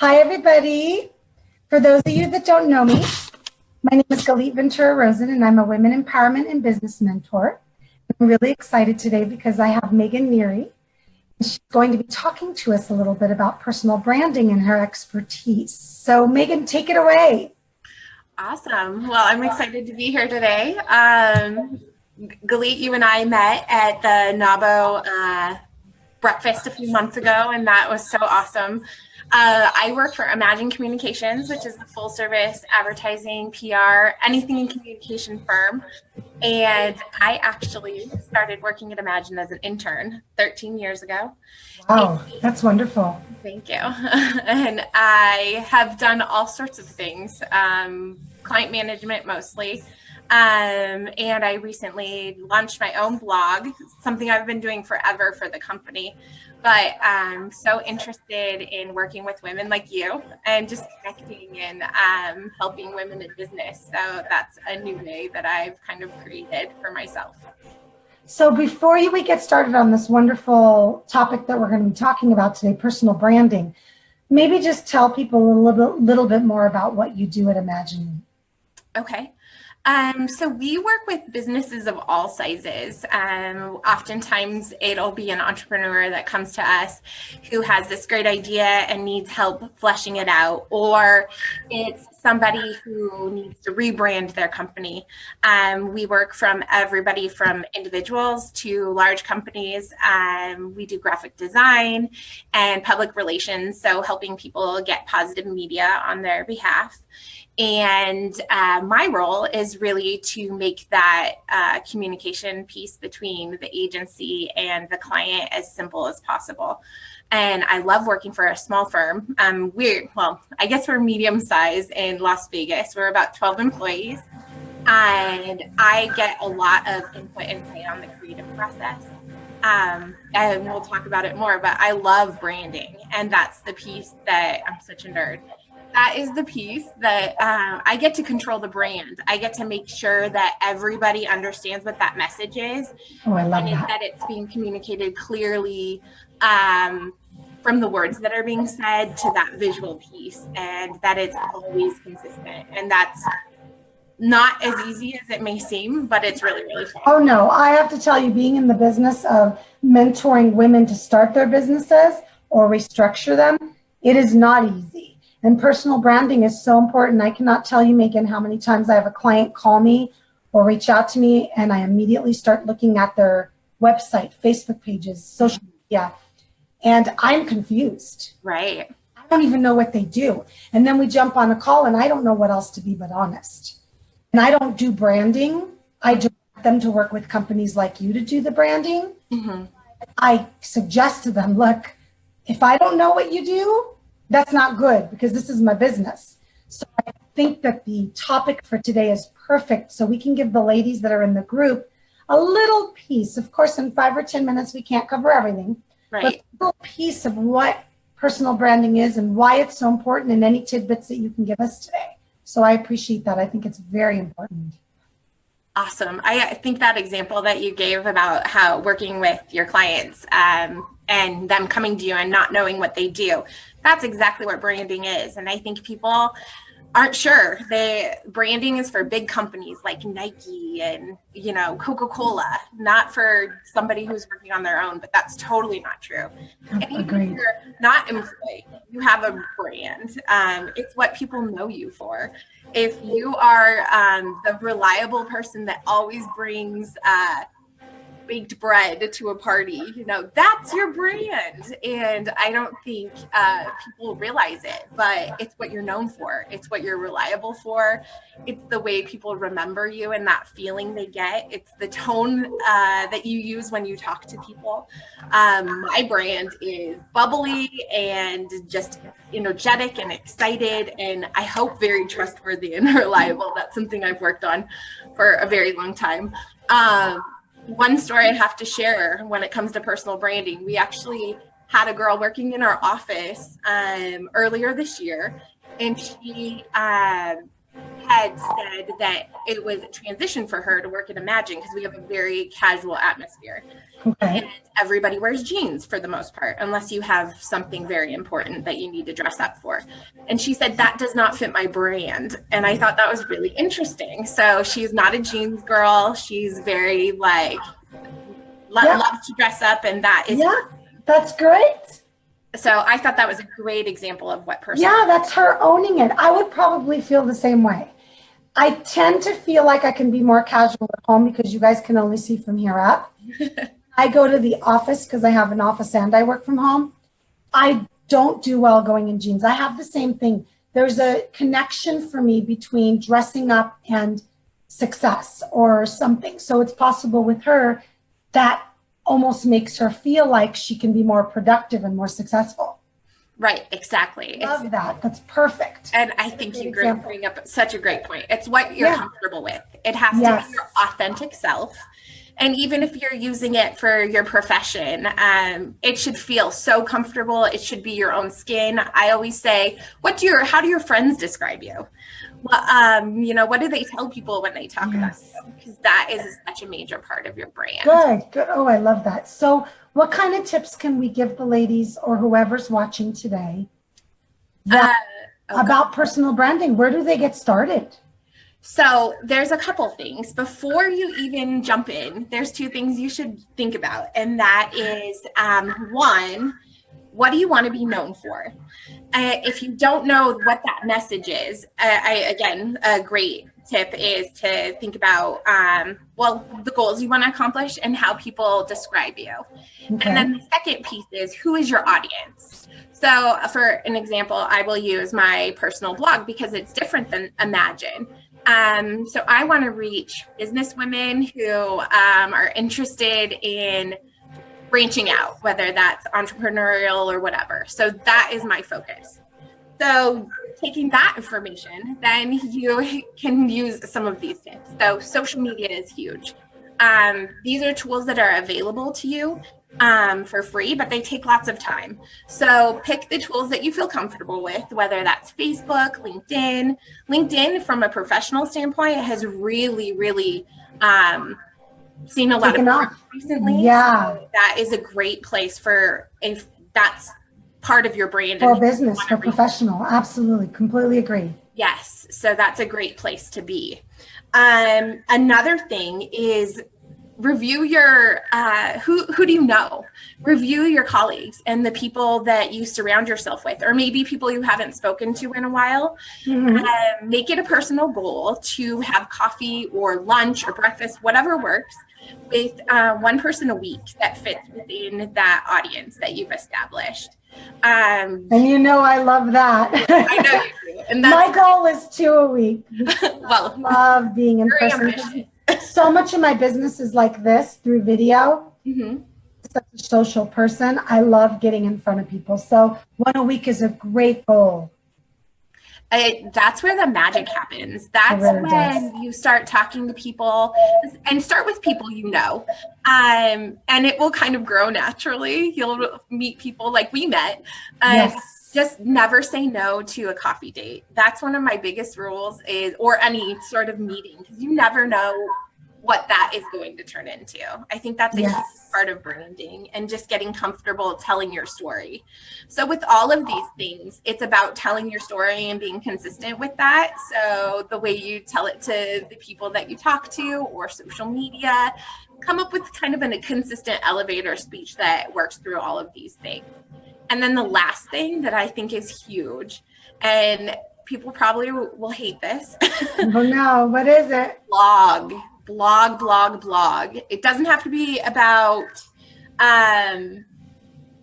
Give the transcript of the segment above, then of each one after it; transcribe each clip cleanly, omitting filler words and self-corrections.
Hi, everybody. For those of you that don't know me, my name is Galit Ventura-Rozen, and I'm a women empowerment and business mentor. I'm really excited today because I have Neri. She's going to be talking to us a little bit about personal branding and her expertise. So Megan, take it away. Awesome. Well, I'm excited to be here today. Galit, you and I met at the NABO breakfast a few months ago, and that was so awesome. I work for Imagine Communications, which is a full service advertising, PR, anything in communication firm. And I actually started working at Imagine as an intern 13 years ago. Wow, that's wonderful. Thank you. And I have done all sorts of things, client management mostly. And I recently launched my own blog, something I've been doing forever for the company. But I'm so interested in working with women like you and just connecting and helping women in business. So that's a new way that I've kind of created for myself. So before we get started on this wonderful topic that we're going to be talking about today, personal branding, maybe just tell people a little bit more about what you do at Imagine. Okay. So we work with businesses of all sizes. Oftentimes it'll be an entrepreneur that comes to us who has this great idea and needs help fleshing it out, or it's somebody who needs to rebrand their company. We work from everybody from individuals to large companies. We do graphic design and public relations, so helping people get positive media on their behalf. And my role is really to make that communication piece between the agency and the client as simple as possible. And I love working for a small firm. I guess we're medium size in Las Vegas. We're about 12 employees. And I get a lot of input and say on the creative process. And we'll talk about it more, but I love branding. And that's the piece that I'm such a nerd. That is the piece that I get to control the brand. I get to make sure that everybody understands what that message is. Oh, I love that it's being communicated clearly from the words that are being said to that visual piece, and that it's always consistent. And that's not as easy as it may seem, but it's really, really fun. Oh, no, I have to tell you, being in the business of mentoring women to start their businesses or restructure them, it is not easy. And personal branding is so important. I cannot tell you, Megan, how many times I have a client call me or reach out to me, and I immediately start looking at their website, Facebook pages, social media, and I'm confused. Right. I don't even know what they do. And then we jump on a call, and I don't know what else to be but honest. And I don't do branding. I just want them to work with companies like you to do the branding. Mm-hmm. I suggest to them, look, if I don't know what you do, that's not good, because this is my business. So I think that the topic for today is perfect, so we can give the ladies that are in the group a little piece. Of course, in 5 or 10 minutes, we can't cover everything, right, but a little piece of what personal branding is and why it's so important, and any tidbits that you can give us today. So I appreciate that. I think it's very important. Awesome. I think that example that you gave about how working with your clients and them coming to you and not knowing what they do, that's exactly what branding is. And I think people aren't sure. Branding is for big companies like Nike and, Coca-Cola, not for somebody who's working on their own, but that's totally not true. And even if you're not employed, you have a brand. It's what people know you for. If you are the reliable person that always brings baked bread to a party, that's your brand. And I don't think people realize it, but it's what you're known for. It's what you're reliable for. It's the way people remember you and that feeling they get. It's the tone that you use when you talk to people. My brand is bubbly and just energetic and excited, and I hope very trustworthy and reliable. That's something I've worked on for a very long time. One story I have to share when it comes to personal branding, we actually had a girl working in our office earlier this year, and she had had said that it was a transition for her to work at Imagine because we have a very casual atmosphere. Okay. And everybody wears jeans for the most part, unless you have something very important that you need to dress up for. And she said, that does not fit my brand. And I thought that was really interesting. So she's not a jeans girl. She's very like, loves to dress up. And that is. Yeah, that's great. So I thought that was a great example of what person. Yeah, that's her owning it. I would probably feel the same way. I tend to feel like I can be more casual at home because you guys can only see from here up. I go to the office because I have an office and I work from home. I don't do well going in jeans. I have the same thing. There's a connection for me between dressing up and success or something. So it's possible with her that almost makes her feel like she can be more productive and more successful. Right, exactly. Love that. That's perfect. And I think you bring up such a great point. It's what you're comfortable with. It has to be your authentic self. And even if you're using it for your profession, it should feel so comfortable. It should be your own skin. I always say, how do your friends describe you? Well, what do they tell people when they talk about you? Because that is such a major part of your brand. Good. Oh, I love that. So what kind of tips can we give the ladies or whoever's watching today about personal branding? Where do they get started? So there's a couple things. Before you even jump in, there's two things you should think about. And that is, one, what do you want to be known for? If you don't know what that message is, again, a great tip is to think about, the goals you want to accomplish and how people describe you. Okay. And then the second piece is, who is your audience? So for an example, I will use my personal blog because it's different than Imagine. So I want to reach business women who are interested in branching out, whether that's entrepreneurial or whatever. So that is my focus. So taking that information, then you can use some of these tips. So social media is huge. These are tools that are available to you for free, but they take lots of time. So pick the tools that you feel comfortable with, whether that's Facebook, LinkedIn. LinkedIn, from a professional standpoint, has really, really seen a lot of growth recently. Yeah. So that is a great place for, if that's part of your brand. For business, for professional. Absolutely. Completely agree. Yes. So that's a great place to be. Another thing is review your, who do you know? Review your colleagues and the people that you surround yourself with, or maybe people you haven't spoken to in a while. Mm-hmm. Make it a personal goal to have coffee or lunch or breakfast, whatever works, with one person a week that fits within that audience that you've established. And I love that. I know you do. And my goal is 2 a week. Well, I love being in person. So much of my business is like this through video. Mm-hmm. Such a social person. I love getting in front of people. So 1 a week is a great goal. That's where the magic happens. That's really when you start talking to people, and start with people you know. And it will kind of grow naturally. You'll meet people like we met. Just never say no to a coffee date. That's one of my biggest rules, or any sort of meeting, because you never know what that is going to turn into. I think that's a huge part of branding, and just getting comfortable telling your story. So with all of these things, it's about telling your story and being consistent with that. So the way you tell it to the people that you talk to, or social media, come up with kind of a consistent elevator speech that works through all of these things. And then the last thing that I think is huge, and people probably will hate this. Oh no, what is it? Blog. It doesn't have to be about,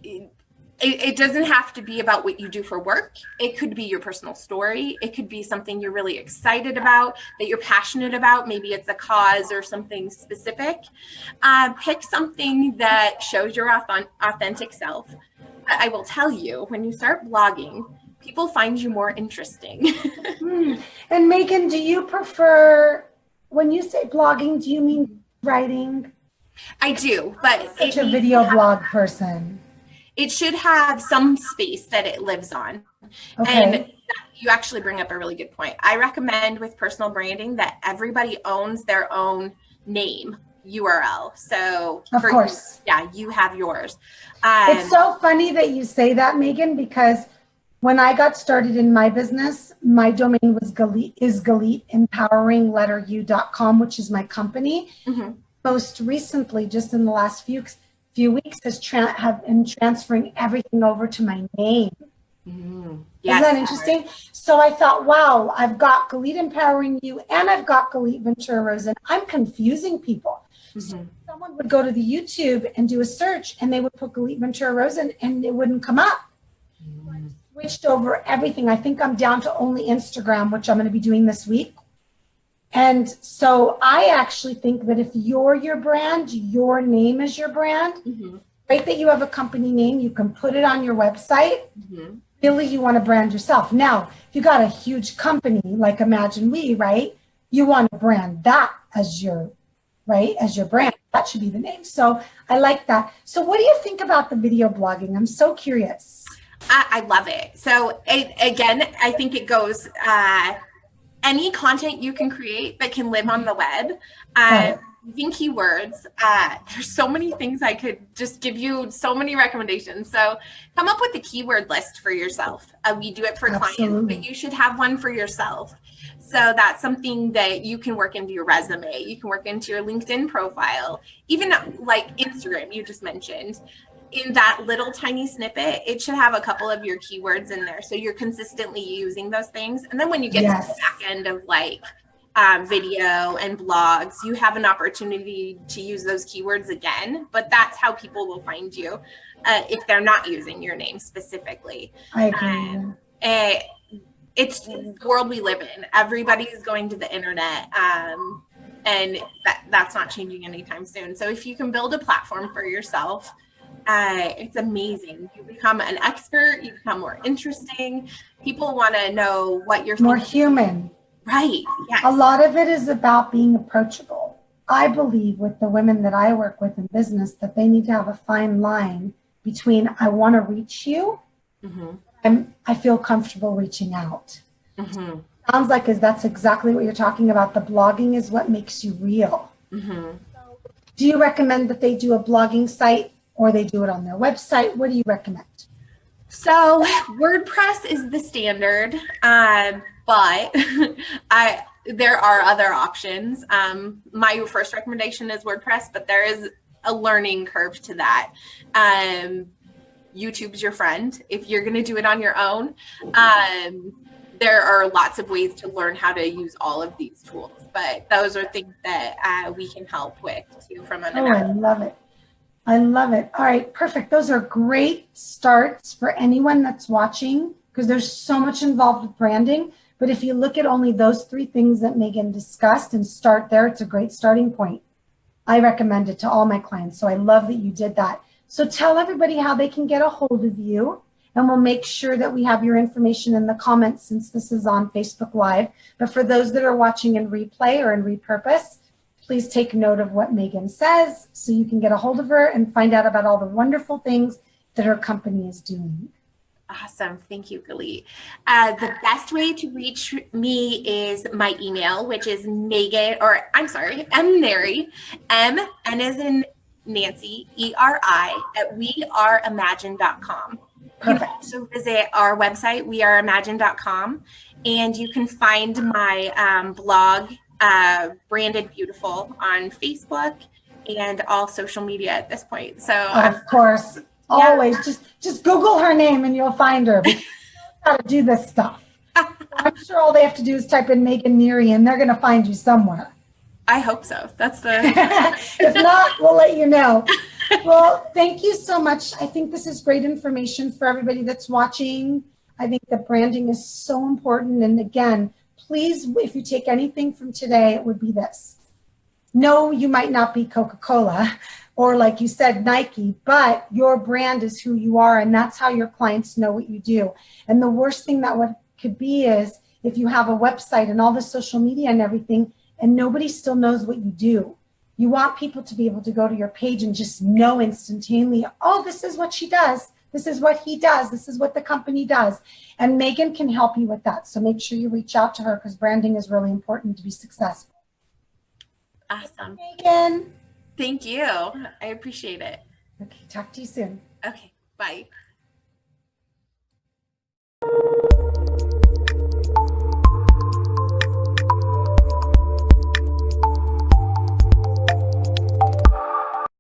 it doesn't have to be about what you do for work. It could be your personal story. It could be something you're really excited about, that you're passionate about. Maybe it's a cause or something specific. Pick something that shows your authentic self. I will tell you, when you start blogging, people find you more interesting. And Megan, do you prefer, when you say blogging, do you mean writing? I do, but such a video blog person. it should have some space that it lives on. Okay. And you actually bring up a really good point. I recommend with personal branding that everybody owns their own name URL. So of course, you have yours. It's so funny that you say that, Megan, because when I got started in my business, my domain was GalitEmpoweringletteru.com, which is my company. Mm-hmm. Most recently, just in the last few weeks, have been transferring everything over to my name. Mm-hmm. Yes, isn't that interesting? So I thought, wow, I've got Galit Empowering You and I've got Galit Ventura-Rozen. I'm confusing people. Mm-hmm. So someone would go to the YouTube and do a search and they would put Galit Ventura-Rozen and it wouldn't come up. So I switched over everything. I think I'm down to only Instagram, which I'm going to be doing this week. And so I actually think that if you're your brand, your name is your brand, mm-hmm. Right, that you have a company name, you can put it on your website. Mm-hmm. Really, you want to brand yourself. Now, if you got a huge company like Imagine We, right, you want to brand that as your, right, as your brand. That should be the name. So I like that. So what do you think about the video blogging? I'm so curious. I love it. So again, I think it goes, any content you can create that can live on the web, using keywords. There's so many things I could just give you, so many recommendations. So come up with a keyword list for yourself. We do it for clients, but you should have one for yourself. So that's something that you can work into your resume. You can work into your LinkedIn profile, even like Instagram you just mentioned. In that little tiny snippet, it should have a couple of your keywords in there. So you're consistently using those things. And then when you get to the back end of like video and blogs, you have an opportunity to use those keywords again. But that's how people will find you if they're not using your name specifically. I agree. It's the world we live in. Everybody is going to the internet. And that's not changing anytime soon. So if you can build a platform for yourself, it's amazing. You become an expert, you become more interesting. People want to know what you're more human. Right. Yes. A lot of it is about being approachable. I believe with the women that I work with in business that they need to have a fine line between I want to reach you mm-hmm. and I feel comfortable reaching out. Mm-hmm. Sounds like that's exactly what you're talking about. The blogging is what makes you real. Mm-hmm. Do you recommend that they do a blogging site or they do it on their website? What do you recommend? So WordPress is the standard, but there are other options. My first recommendation is WordPress, but there is a learning curve to that. YouTube's your friend. If you're going to do it on your own, there are lots of ways to learn how to use all of these tools, but those are things that we can help with too from an I love it. I love it. All right, perfect. Those are great starts for anyone that's watching because there's so much involved with branding. But if you look at only those 3 things that Megan discussed and start there, it's a great starting point. I recommend it to all my clients. So I love that you did that. So tell everybody how they can get a hold of you. And we'll make sure that we have your information in the comments since this is on Facebook Live. But for those that are watching in replay or in repurpose, please take note of what Megan says so you can get a hold of her and find out about all the wonderful things that her company is doing. Awesome. Thank you, Galit. The best way to reach me is my email, which is Neri, N as in Nancy, ERI at weareimagine.com. Perfect. You can also visit our website, weareimagine.com, and you can find my blog, Branded Beautiful, on Facebook and all social media at this point. So of course, always just Google her name and you'll find her. Because she knows how to do this stuff. I'm sure all they have to do is type in Megan Neri and they're going to find you somewhere. I hope so. That's the. If not, we'll let you know. Well, thank you so much. I think this is great information for everybody that's watching. I think that branding is so important. And again, please, if you take anything from today, it would be this. No, you might not be Coca-Cola or like you said, Nike, but your brand is who you are. And that's how your clients know what you do. And the worst thing that could be is if you have a website and all the social media and everything, and nobody still knows what you do. You want people to be able to go to your page and just know instantaneously, oh, this is what she does. This is what he does. This is what the company does. And Megan can help you with that. So make sure you reach out to her because branding is really important to be successful. Awesome. Megan. Thank you. I appreciate it. Okay, talk to you soon. Okay, bye.